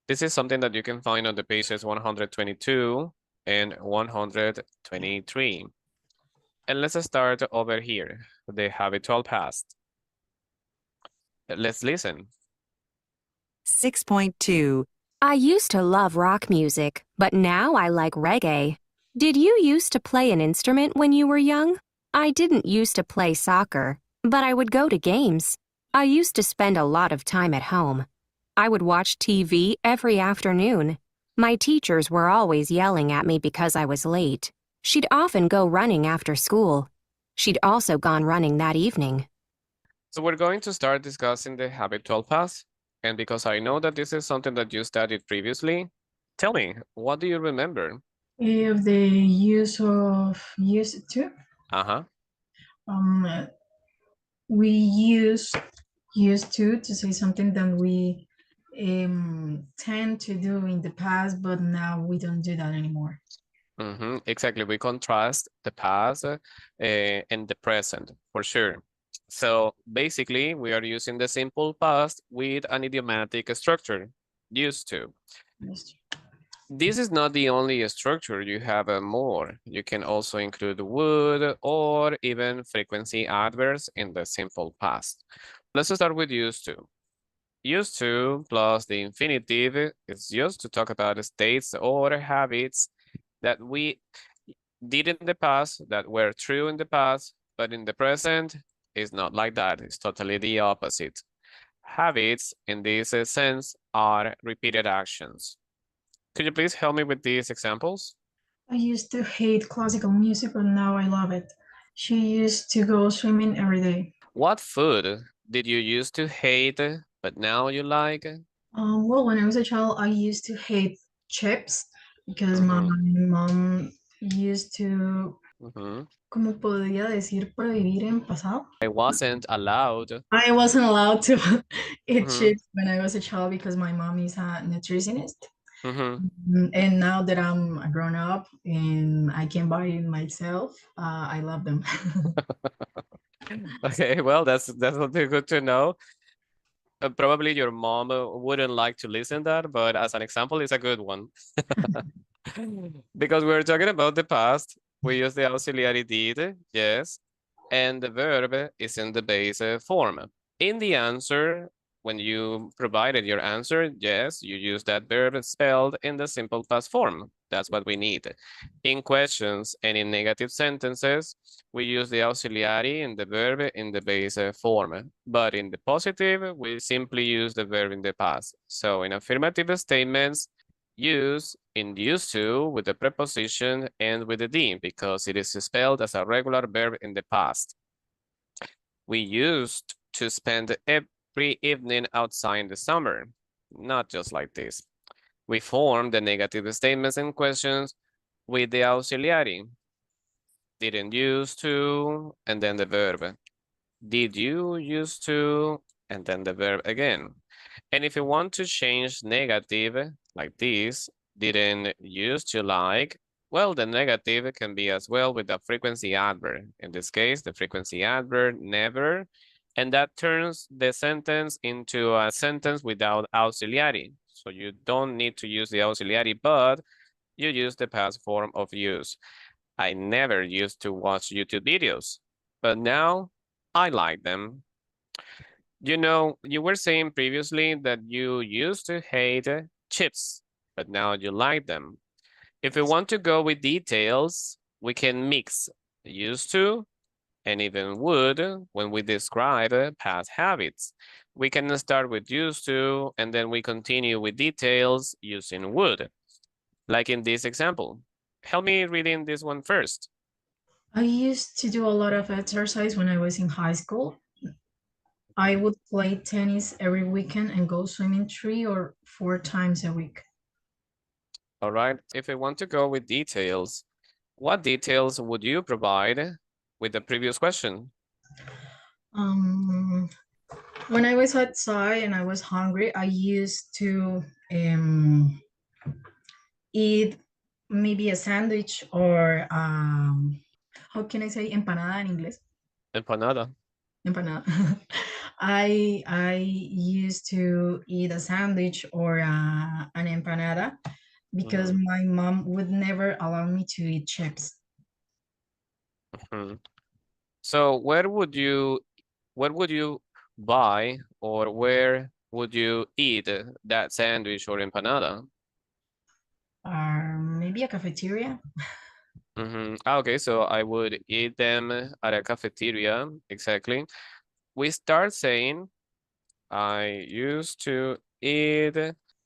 This is something that you can find on the pages 122 and 123. And let's start over here, the habitual past. Let's listen. 6.2. I used to love rock music, but now I like reggae. Did you used to play an instrument when you were young? I didn't used to play soccer, but I would go to games. I used to spend a lot of time at home. I would watch TV every afternoon. My teachers were always yelling at me because I was late. She'd often go running after school. She'd also gone running that evening. So we're going to start discussing the habitual past. And because I know that this is something that you studied previously, tell me, what do you remember? If the use of used to, Uh-huh. um, we used to say something that we tend to do in the past, but now we don't do that anymore. Exactly. We contrast the past and the present, for sure. So basically, we are using the simple past with an idiomatic structure, used to. This is not the only structure, you have more. You can also include would or even frequency adverbs in the simple past. Let's start with used to. Used to plus the infinitive is used to talk about states or habits that we did in the past, that were true in the past, but in the present is not like that. It's totally the opposite. Habits in this sense are repeated actions. Could you please help me with these examples? I used to hate classical music, but now I love it. She used to go swimming every day. What food did you used to hate, but now you like? Well, when I was a child, I used to hate chips because my Mhm, mom used to, mhm. ¿cómo podría decir prohibir en pasado? I wasn't allowed. I wasn't allowed to eat Mhm, chips when I was a child because my mom is a nutritionist. mhm. And now that I'm a grown up and I can buy it myself, I love them. Okay, well, that's something good to know. Probably your mom wouldn't like to listen that, but as an example, it's a good one. Because we're talking about the past, we use the auxiliary did, yes, and the verb is in the base form. In the answer, when you provided your answer, yes, you use that verb spelled in the simple past form. That's what we need. In questions and in negative sentences, we use the auxiliary and the verb in the base form. But in the positive, we simply use the verb in the past. So in affirmative statements, use in used to with the preposition and with the D because it is spelled as a regular verb in the past. We used to spend every evening outside in the summer. Not just like this. We form the negative statements and questions with the auxiliary. Didn't used to, and then the verb. Did you used to, and then the verb again. And if you want to change negative like this, didn't used to like, well, the negative can be as well with the frequency adverb. In this case, the frequency adverb never, and that turns the sentence into a sentence without auxiliary. So you don't need to use the auxiliary, but you use the past form of use. I never used to watch YouTube videos, but now I like them. You know, you were saying previously that you used to hate chips, but now you like them. If we want to go with details, we can mix used to and even would when we describe past habits. We can start with used to, and then we continue with details using would, like in this example. Help me reading this one first. I used to do a lot of exercise when I was in high school. I would play tennis every weekend and go swimming 3 or 4 times a week. All right, if we want to go with details, what details would you provide with the previous question? Um, when I was outside and I was hungry, I used to eat maybe a sandwich or how can I say empanada in English? Empanada. Empanada. I used to eat a sandwich or an empanada because Mhm, my mom would never allow me to eat chips. mhm. So where would you buy or where would you eat that sandwich or empanada? Or maybe a cafeteria. Okay, so I would eat them at a cafeteria. Exactly. We start saying I used to eat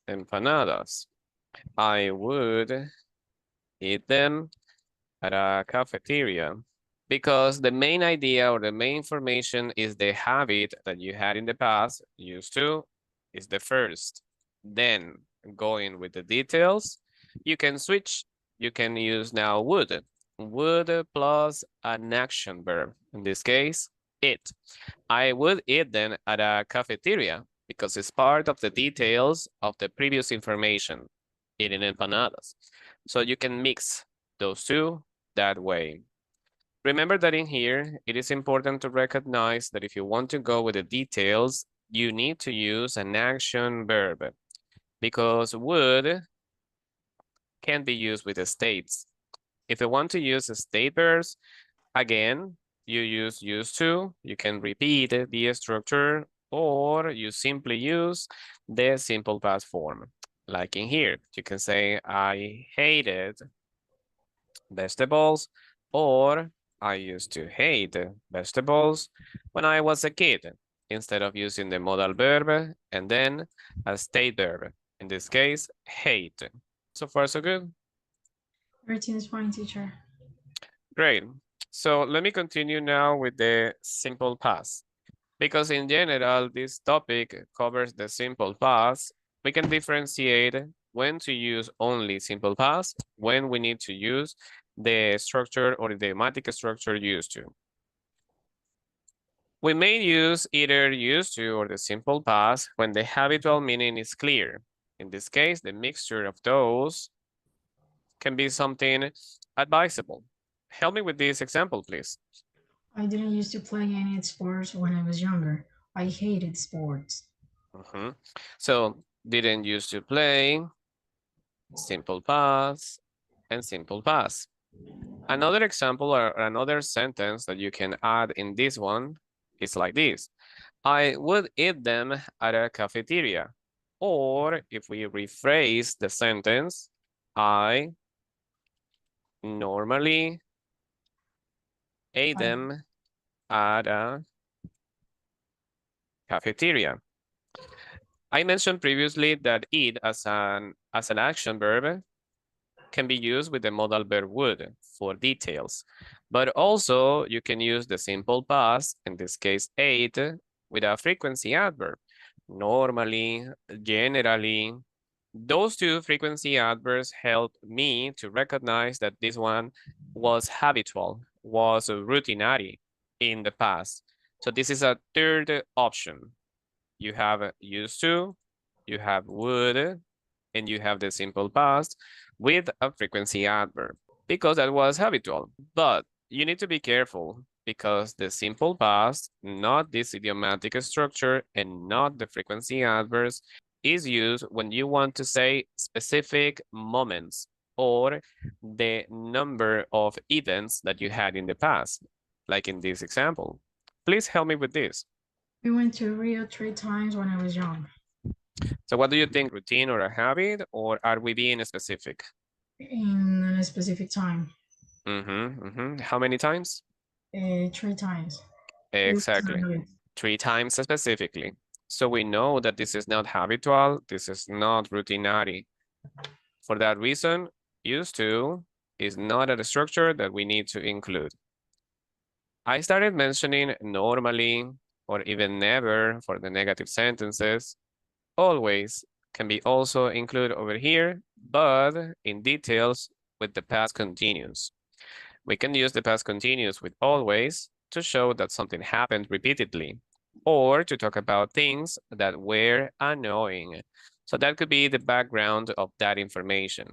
empanadas. I would eat them at a cafeteria because the main idea or the main information is the habit that you had in the past, used to, is the first. Then going with the details, you can switch. You can use now would. Would plus an action verb. In this case, eat. I would eat them at a cafeteria because it's part of the details of the previous information, eating empanadas. So you can mix those two that way. Remember that in here, it is important to recognize that if you want to go with the details, you need to use an action verb because would can be used with the states. If you want to use the state verbs, again, you use used to, you can repeat the structure, or you simply use the simple past form. Like in here, you can say, I hated vegetables, or I used to hate vegetables when I was a kid, instead of using the modal verb and then a state verb. In this case, hate. So far, so good. Everything is fine, teacher. Great. So let me continue now with the simple past. Because in general, this topic covers the simple past, we can differentiate when to use only simple past, when we need to use the structure or the idiomatic structure used to. We may use either used to or the simple past when the habitual meaning is clear. In this case, the mixture of those can be something advisable. Help me with this example, please. I didn't used to play any sports when I was younger. I hated sports. Mhm. So, didn't used to play, simple past, and simple past. Another example or another sentence that you can add in this one is like this. I would eat them at a cafeteria. Or if we rephrase the sentence, I normally ate I, them at a cafeteria. I mentioned previously that eat as an action verb can be used with the modal verb would for details, but also you can use the simple past, in this case ate, with a frequency adverb. Normally, generally, those two frequency adverbs help me to recognize that this one was habitual, was routinary in the past. So this is a third option. You have used to, you have would, and you have the simple past with a frequency adverb because that was habitual. But you need to be careful because the simple past, not this idiomatic structure and not the frequency adverbs, is used when you want to say specific moments or the number of events that you had in the past, like in this example. Please help me with this. we went to Rio 3 times when I was young. So what do you think, routine or a habit, or are we being specific? In a specific time. How many times? 3 times. It was Exactly. a habit. 3 times specifically. So we know that this is not habitual, this is not routinary. For that reason, used to is not a structure that we need to include. I started mentioning normally or even never for the negative sentences. Always can be also included over here, but in details with the past continuous. We can use the past continuous with always to show that something happened repeatedly, or to talk about things that were annoying. So that could be the background of that information.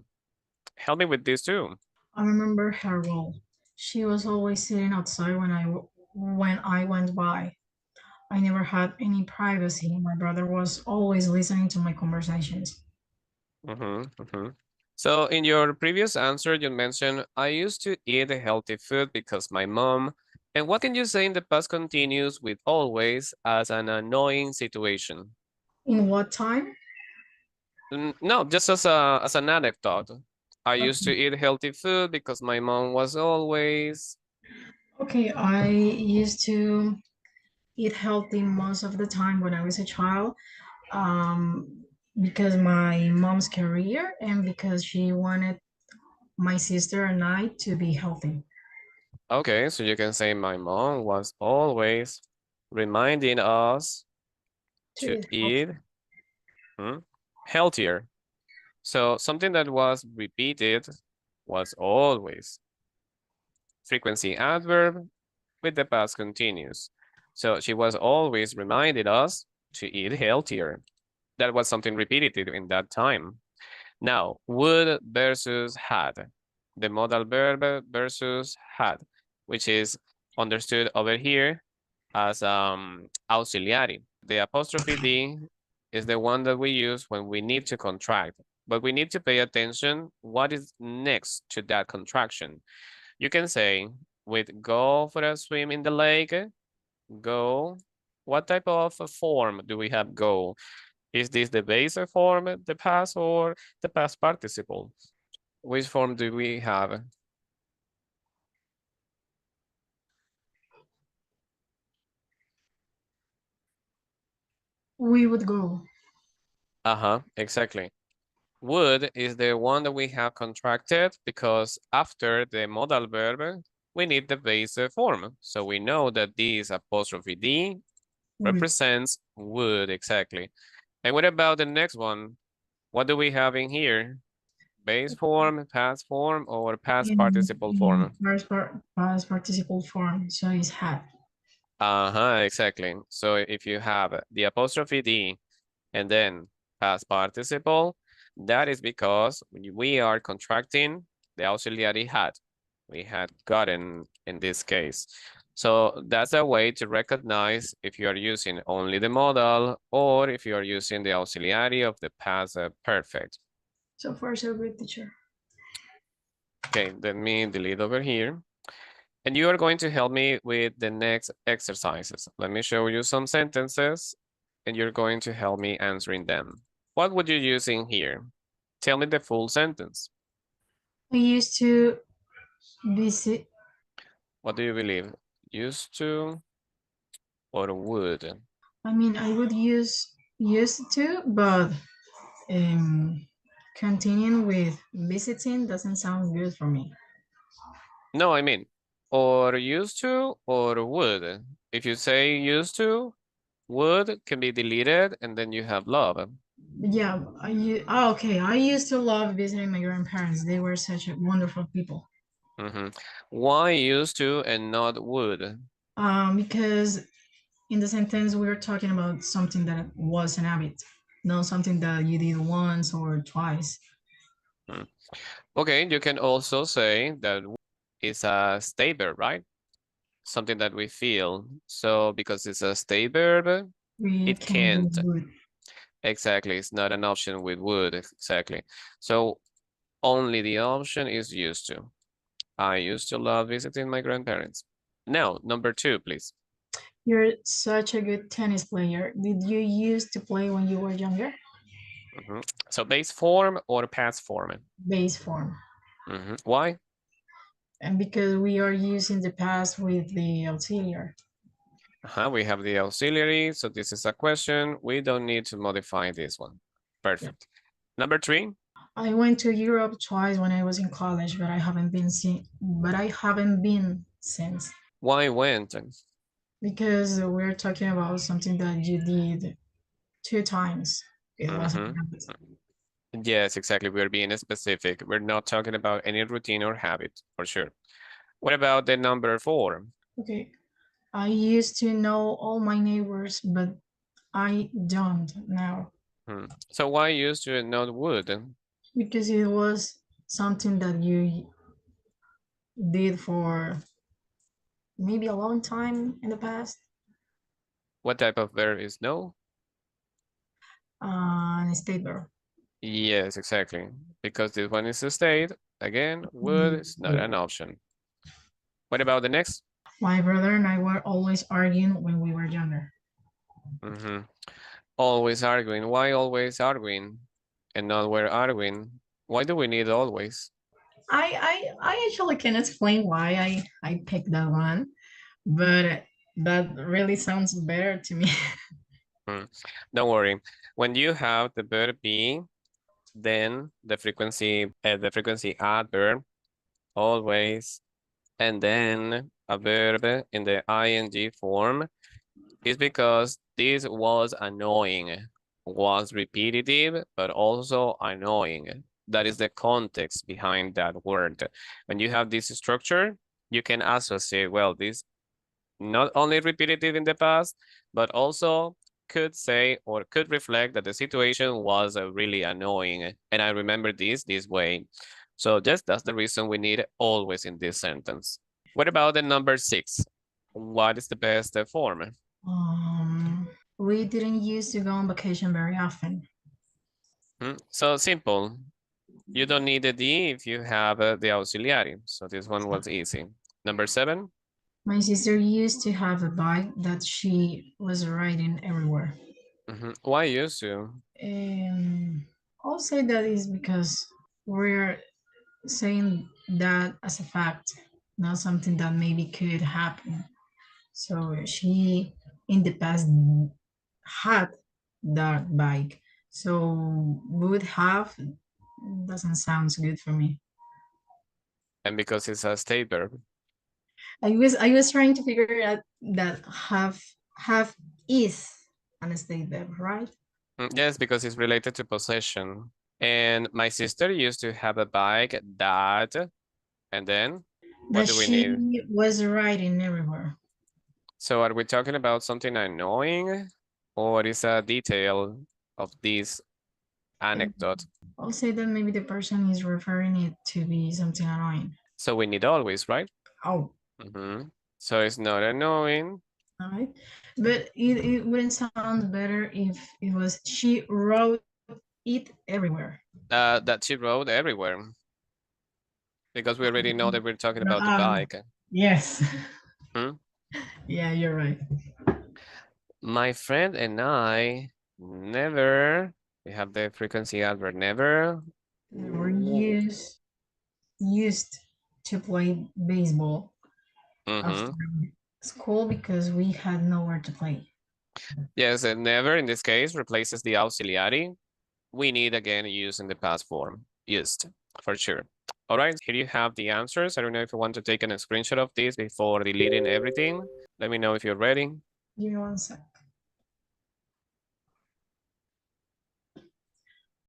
Help me with this too. I remember her role. She was always sitting outside when I went by. I never had any privacy. My brother was always listening to my conversations. So in your previous answer, you mentioned, I used to eat healthy food because my mom. And what can you say in the past continuous with always as an annoying situation? In what time? No, just as an anecdote. I used to eat healthy food because my mom was always. Okay, I used to eat healthy most of the time when I was a child, because my mom's career and because she wanted my sister and I to be healthy. Okay, so you can say my mom was always reminding us To to eat healthy. eat healthier. So something that was repeated was always frequency adverb with the past continuous. So she was always reminded us to eat healthier. That was something repeated in that time. Now, would versus had. The modal verb versus had, which is understood over here as auxiliary. The apostrophe D is the one that we use when we need to contract, but we need to pay attention what is next to that contraction. You can say with go for a swim in the lake, go. What type of a form do we have go? Is this the base form, the past, or the past participle? Which form do we have? We would go. Uh-huh, exactly. Would is the one that we have contracted because after the modal verb, we need the base form. So we know that this apostrophe D Would. represents would, exactly. And what about the next one? What do we have in here? Base form, past form, or past participle In form? past participle form, so it's had. Uh-huh, exactly. So if you have the apostrophe D and then past participle, that is because we are contracting the auxiliary had. We had gotten in this case. So that's a way to recognize if you are using only the modal or if you are using the auxiliary of the past perfect. So far, so good, teacher. Okay, let me delete over here. And you are going to help me with the next exercises. Let me show you some sentences and you're going to help me answering them. What would you use in here? Tell me the full sentence. I used to visit. What do you believe? Used to or would? I mean, I would use used to, but um, continuing with visiting doesn't sound good for me. No, I mean, or used to or would. If you say used to, would can be deleted and then you have love. Yeah, okay. I used to love visiting my grandparents. They were such wonderful people. Why used to and not would? Because in the sentence we were talking about something that was an habit, not something that you did once or twice. Hmm. Okay, you can also say that is a stay verb, right? Something that we feel. So because it's a stay verb, We it can do can't. good. Exactly, it's not an option with would, exactly. So only the option is used to. I used to love visiting my grandparents. Now, number two, please. You're such a good tennis player. Did you used to play when you were younger? So base form or past form? Base form. Why? And because we are using the past with the auxiliary. We have the auxiliary, so this is a question. We don't need to modify this one. Yeah. Perfect. Number three. I went to Europe twice when I was in college, but I haven't been since. Why went? Because we're talking about something that you did two times. It wasn't a Mm-hmm. habit. Yes, exactly. We're being specific. We're not talking about any routine or habit, for sure. What about the number four? Okay. I used to know all my neighbors, but I don't now So why used to and not would? because it was something that you did for maybe a long time in the past. What type of verb is no? State verb. Yes, exactly. Because this one is a state. Again, would is not an option. What about the next? My brother and I were always arguing when we were younger. Always arguing. Why always arguing and not we're arguing? Why do we need always? I actually can explain why I picked that one, but that really sounds better to me. Don't worry. When you have the verb be, then the frequency adverb, always, and then a verb in the ing form is because this was annoying, was repetitive, but also annoying. That is the context behind that word. When you have this structure, you can associate, well, this not only repetitive in the past, but also could say or could reflect that the situation was really annoying. And I remember this way. So just that's the reason we need always in this sentence. What about the number 6? What is the best form? We didn't used to go on vacation very often. So simple. You don't need the D if you have the auxiliary. So this one was easy. Number 7. My sister used to have a bike that she was riding everywhere. Why used to? I'll say that is because we're saying that as a fact, not something that maybe could happen. So she in the past had that bike. So would have doesn't sound good for me. And because it's a state verb. I was trying to figure out that have is an state verb, right? Yes, because it's related to possession. And my sister used to have a bike that, and then what That do we she need? was riding everywhere. So are we talking about something annoying or is a detail of this anecdote? I'll say that maybe the person is referring it to be something annoying. So we need always, right? Oh, So it's not annoying. all right. But it wouldn't sound better if it was she wrote it everywhere. That she rode everywhere. Because we already know that we're talking about the bike. Yes. Hmm? Yeah, you're right. My friend and I never, we have the frequency adverb never. We're used to play baseball after school because we had nowhere to play. Yes, and never in this case replaces the auxiliary. We need again use in the past form, used, for sure. All right, here you have the answers. I don't know if you want to take a screenshot of this before deleting everything. Let me know if you're ready. Give me one sec.